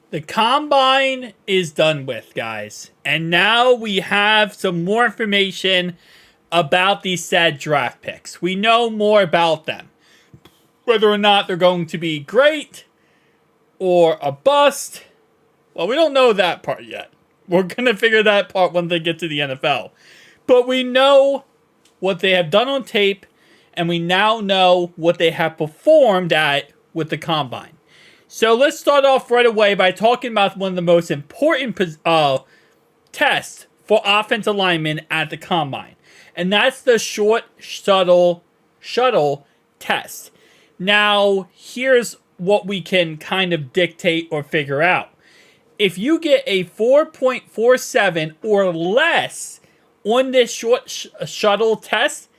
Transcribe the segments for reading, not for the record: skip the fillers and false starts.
The combine is done with, guys. And now we have some more information about these said draft picks. We know more about them. Whether or not they're going to be great or a bust, well, we don't know that part yet. We're going to figure that part when they get to the NFL. But we know what they have done on tape, and we now know what they have performed at with the combine. So let's start off right away by talking about one of the most important tests for offensive linemen at the combine. And that's the short shuttle test. Now, here's what we can kind of dictate or figure out. If you get a 4.47 or less on this short shuttle test,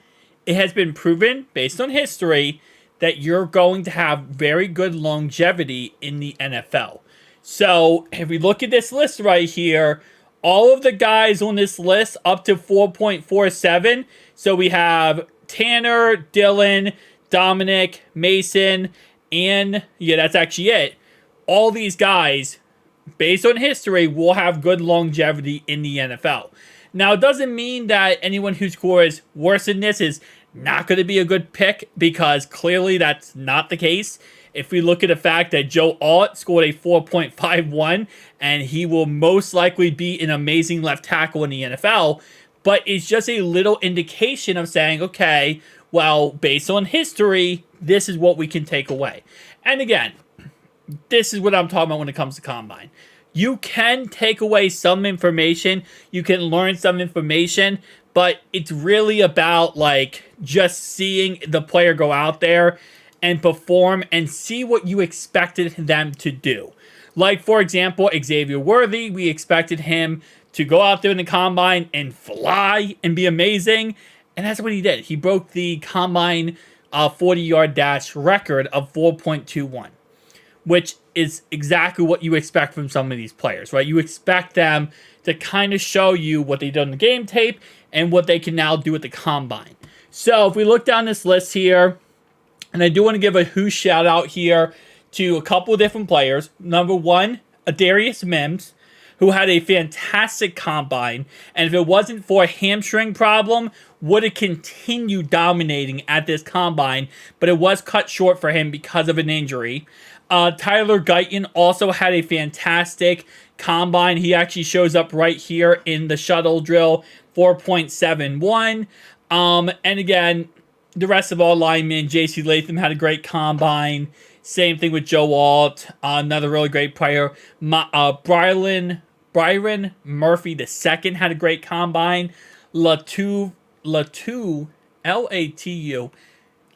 it has been proven, based on history, that you're going to have very good longevity in the NFL. So, if we look at this list right here, all of the guys on this list up to 4.47, so we have Tanner, Dylan, Dominic, Mason, and yeah, that's actually it. All these guys, based on history, will have good longevity in the NFL. Now, it doesn't mean that anyone who scores worse than this is not going to be a good pick, because clearly that's not the case. If we look at the fact that Joe Alt scored a 4.51, and he will most likely be an amazing left tackle in the NFL, but it's just a little indication of saying, okay, well, based on history, this is what we can take away. And again, this is what I'm talking about when it comes to combine. You can take away some information, you can learn some information, but it's really about like just seeing the player go out there and perform and see what you expected them to do. Like, for example, Xavier Worthy, we expected him to go out there in the combine and fly and be amazing, and that's what he did. He broke the combine 40-yard dash record of 4.21. Which is exactly what you expect from some of these players, right? You expect them to kind of show you what they did on the game tape and what they can now do at the combine. So if we look down this list here, and I do want to give a who shout out here to a couple of different players. Number one, Adarius Mims, who had a fantastic combine, and if it wasn't for a hamstring problem, would have continued dominating at this combine, but it was cut short for him because of an injury. Tyler Guyton also had a fantastic combine. He actually shows up right here in the shuttle drill, 4.71. And again, the rest of all linemen, J.C. Latham had a great combine. Same thing with Joe Alt, another really great player. Byron Murphy II had a great combine. Latu, L-A-T-U.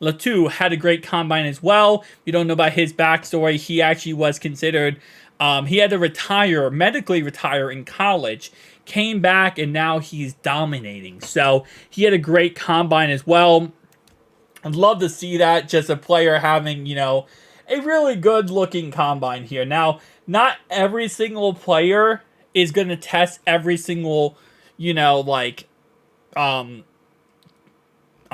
Latu had a great combine as well. You don't know about his backstory. He actually was considered, he had to medically retire in college, came back, and now he's dominating. So he had a great combine as well. I'd love to see that, just a player having, a really good looking combine here. Now, not every single player is going to test every single,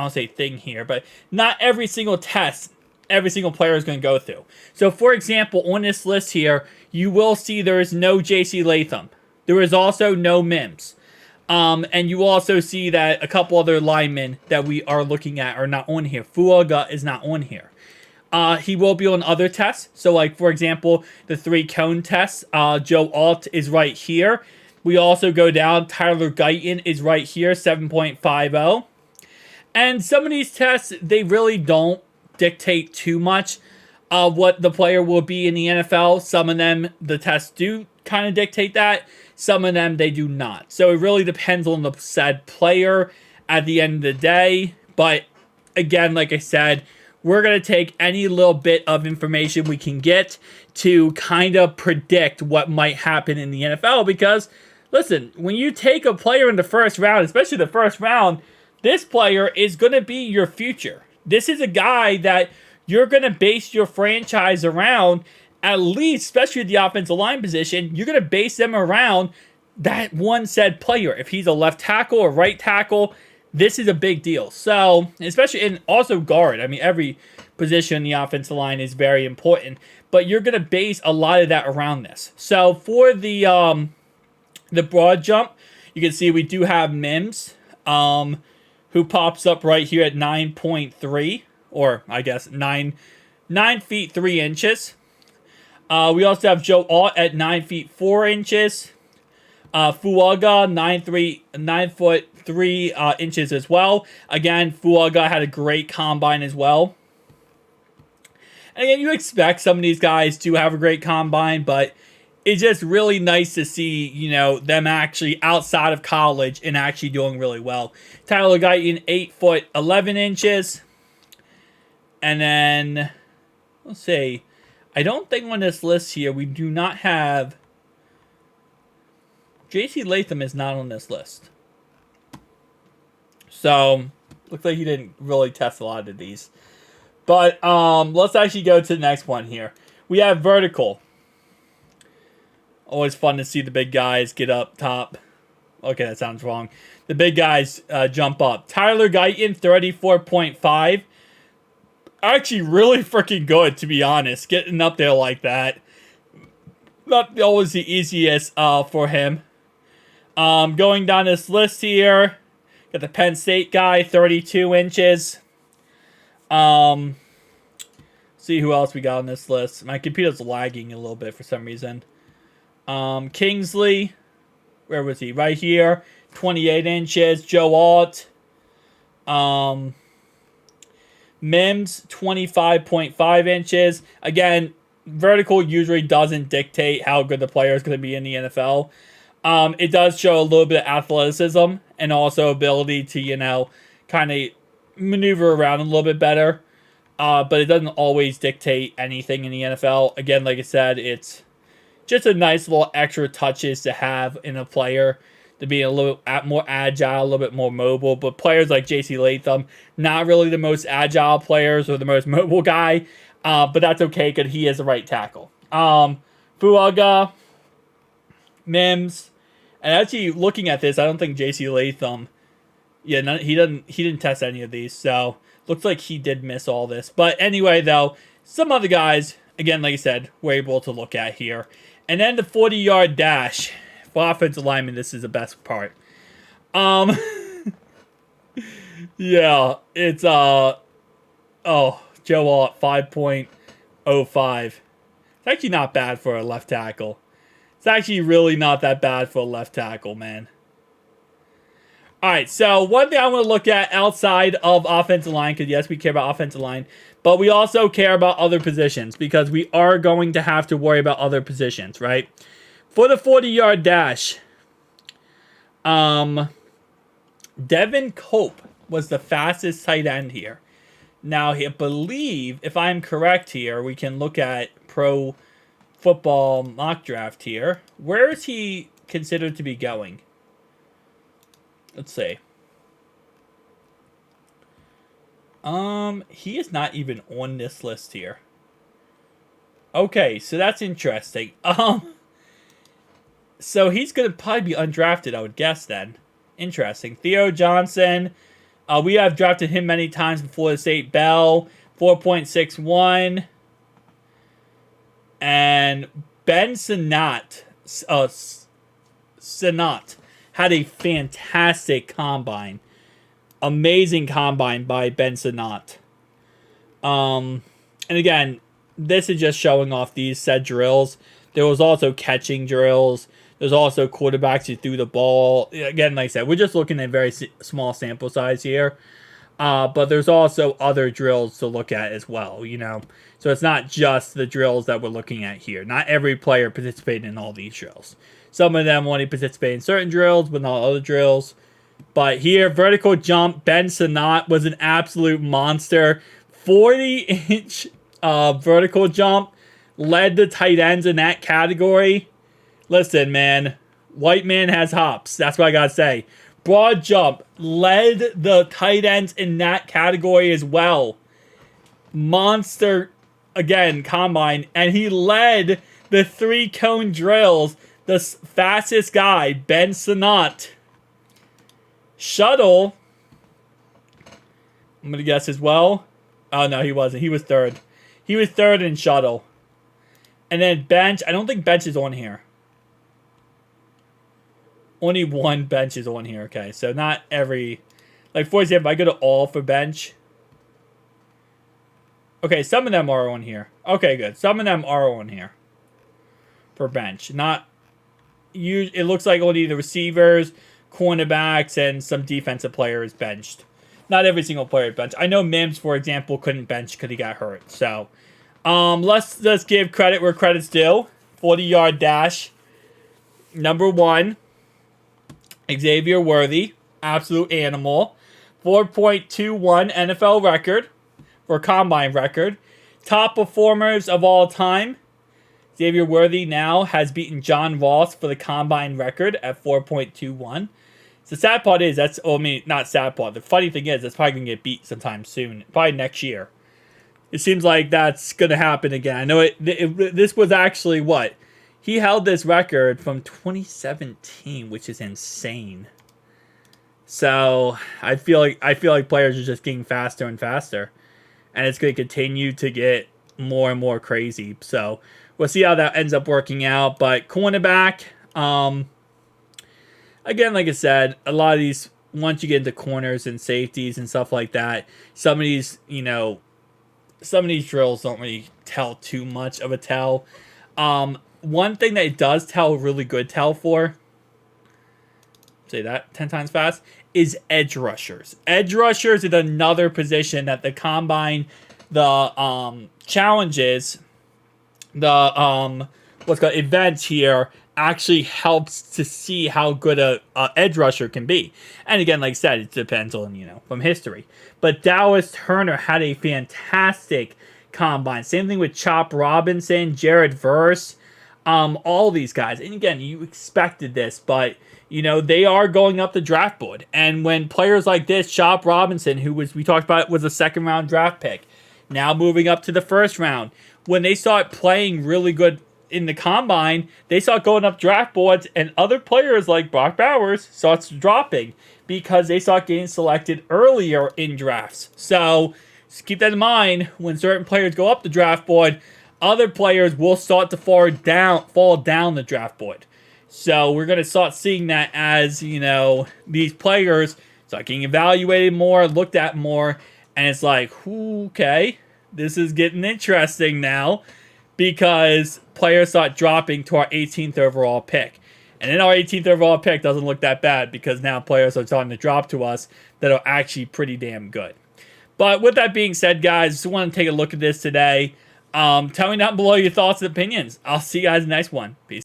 I'll say thing here, but not every single test every single player is going to go through. So, for example, on this list here, you will see there is no J.C. Latham. There is also no Mims. And you will also see that a couple other linemen that we are looking at are not on here. Fuaga is not on here. He will be on other tests. So, like, for example, the 3-cone tests, Joe Alt is right here. We also go down, Tyler Guyton is right here, 7.50. And some of these tests, they really don't dictate too much of what the player will be in the NFL. Some of them, the tests do kind of dictate that. Some of them, they do not. So it really depends on the said player at the end of the day. But again, like I said, we're going to take any little bit of information we can get to kind of predict what might happen in the NFL. Because, listen, when you take a player in the first round, especially the first round, this player is going to be your future. This is a guy that you're going to base your franchise around, at least, especially at the offensive line position. You're going to base them around that one said player. If he's a left tackle or right tackle, this is a big deal. So, especially, and also guard. I mean, every position in the offensive line is very important. but you're going to base a lot of that around this. So for the broad jump, you can see we do have Mims, who pops up right here at 9.3, or I guess 9 feet 3 inches. We also have Joe Alt at 9 feet 4 inches. Fuaga 9 foot 3 inches as well. Again, Fuaga had a great combine as well. And again, you expect some of these guys to have a great combine, but it's just really nice to see, you know, them actually outside of college and actually doing really well. Tyler Guyton, 8 foot 11 inches. And then, let's see. I don't think on this list here, we do not have... J.C. Latham is not on this list. So, looks like he didn't really test a lot of these. But, let's actually go to the next one here. We have vertical. Always fun to see the big guys get up top. Okay, that sounds wrong. The big guys jump up. Tyler Guyton, 34.5. Actually, really freaking good, to be honest. Getting up there like that. Not always the easiest for him. Going down this list here. Got the Penn State guy, 32 inches. See who else we got on this list. My computer's lagging a little bit for some reason. Kingsley, where was he? Right here, 28 inches. Joe Alt. Mims, 25.5 inches. Again, vertical usually doesn't dictate how good the player is going to be in the NFL. It does show a little bit of athleticism and also ability to, you know, kind of maneuver around a little bit better. But it doesn't always dictate anything in the NFL. Again, like I said, it's just a nice little extra touches to have in a player to be a little more agile, a little bit more mobile. But players like J.C. Latham, not really the most agile players or the most mobile guy. But that's okay because he is the right tackle. Fuaga, Mims, and actually looking at this, I don't think J.C. Latham, yeah, he didn't test any of these, so looks like he did miss all this. But anyway, though, some other guys, again, like I said, we're able to look at here. And then the 40-yard dash. For offensive linemen, this is the best part. Yeah, it's, Joe Alt, 5.05. It's actually not bad for a left tackle. It's actually really not that bad for a left tackle, man. Alright, so one thing I want to look at outside of offensive line, because yes, we care about offensive line, but we also care about other positions, because we are going to have to worry about other positions, right? For the 40-yard dash, Devin Cope was the fastest tight end here. Now, I believe, if I'm correct here, we can look at Pro Football Mock Draft here. Where is he considered to be going? Let's see. He is not even on this list here. Okay, so that's interesting. So he's going to probably be undrafted, I would guess, then. Interesting. Theo Johnson. We have drafted him many times before the State Bell. 4.61. And Ben Sinnott. Sinnott had a fantastic combine. Amazing combine by Ben Sinnott. And again, this is just showing off these said drills. There was also catching drills. There's also quarterbacks who threw the ball. Again, like I said, we're just looking at very small sample size here. But there's also other drills to look at as well, you know. So it's not just the drills that we're looking at here. Not every player participated in all these drills. Some of them only participate in certain drills, but not other drills. But here, vertical jump, Ben Sinnott was an absolute monster. 40-inch vertical jump, led the tight ends in that category. Listen, man, white man has hops. That's what I gotta say. Broad jump, led the tight ends in that category as well. Monster, again, combine. And he led the 3-cone drills. The fastest guy, Ben Sinnott. Shuttle, I'm going to guess as well. Oh, no, he wasn't. He was third. He was third in shuttle. And then bench. I don't think bench is on here. Only one bench is on here. Okay, so not every... Like, for example, I go to all for bench. Okay, some of them are on here. Okay, good. Some of them are on here. For bench. Not... It looks like only the receivers, cornerbacks, and some defensive players benched. Not every single player benched. I know Mims, for example, couldn't bench because he got hurt. So, let's just give credit where credit's due. 40-yard dash. Number 1. Xavier Worthy, absolute animal. 4.21 NFL record, or combine record. Top performers of all time. Xavier Worthy now has beaten John Ross for the combine record at 4.21. So the sad part is, not sad part. The funny thing is, that's probably going to get beat sometime soon. Probably next year. It seems like that's going to happen again. I know this was actually what? He held this record from 2017, which is insane. So I feel like players are just getting faster and faster, and it's going to continue to get more and more crazy. So we'll see how that ends up working out. But cornerback, again, like I said, a lot of these, once you get into corners and safeties and stuff like that, some of these drills don't really tell too much of a tell. One thing that it does tell a really good tell for, say that 10 times fast, is edge rushers. Edge rushers is another position that the combine, the challenges, the events here actually helps to see how good a edge rusher can be. And again, like I said, it depends on, from history. But Dallas Turner had a fantastic combine. Same thing with Chop Robinson, Jared Verse. All these guys. And again, you expected this, but, they are going up the draft board. And when players like this, Chop Robinson, who we talked about, was a second-round draft pick, now moving up to the first round, when they start playing really good in the combine, they start going up draft boards, and other players like Brock Bowers starts dropping because they start getting selected earlier in drafts. So, just keep that in mind. When certain players go up the draft board, other players will start to fall down the draft board. So we're going to start seeing that as, these players start getting evaluated more, looked at more, and it's like, okay, this is getting interesting now because players start dropping to our 18th overall pick. And then our 18th overall pick doesn't look that bad because now players are starting to drop to us that are actually pretty damn good. But with that being said, guys, just want to take a look at this today. Tell me down below your thoughts and opinions. I'll see you guys in the next one. Peace.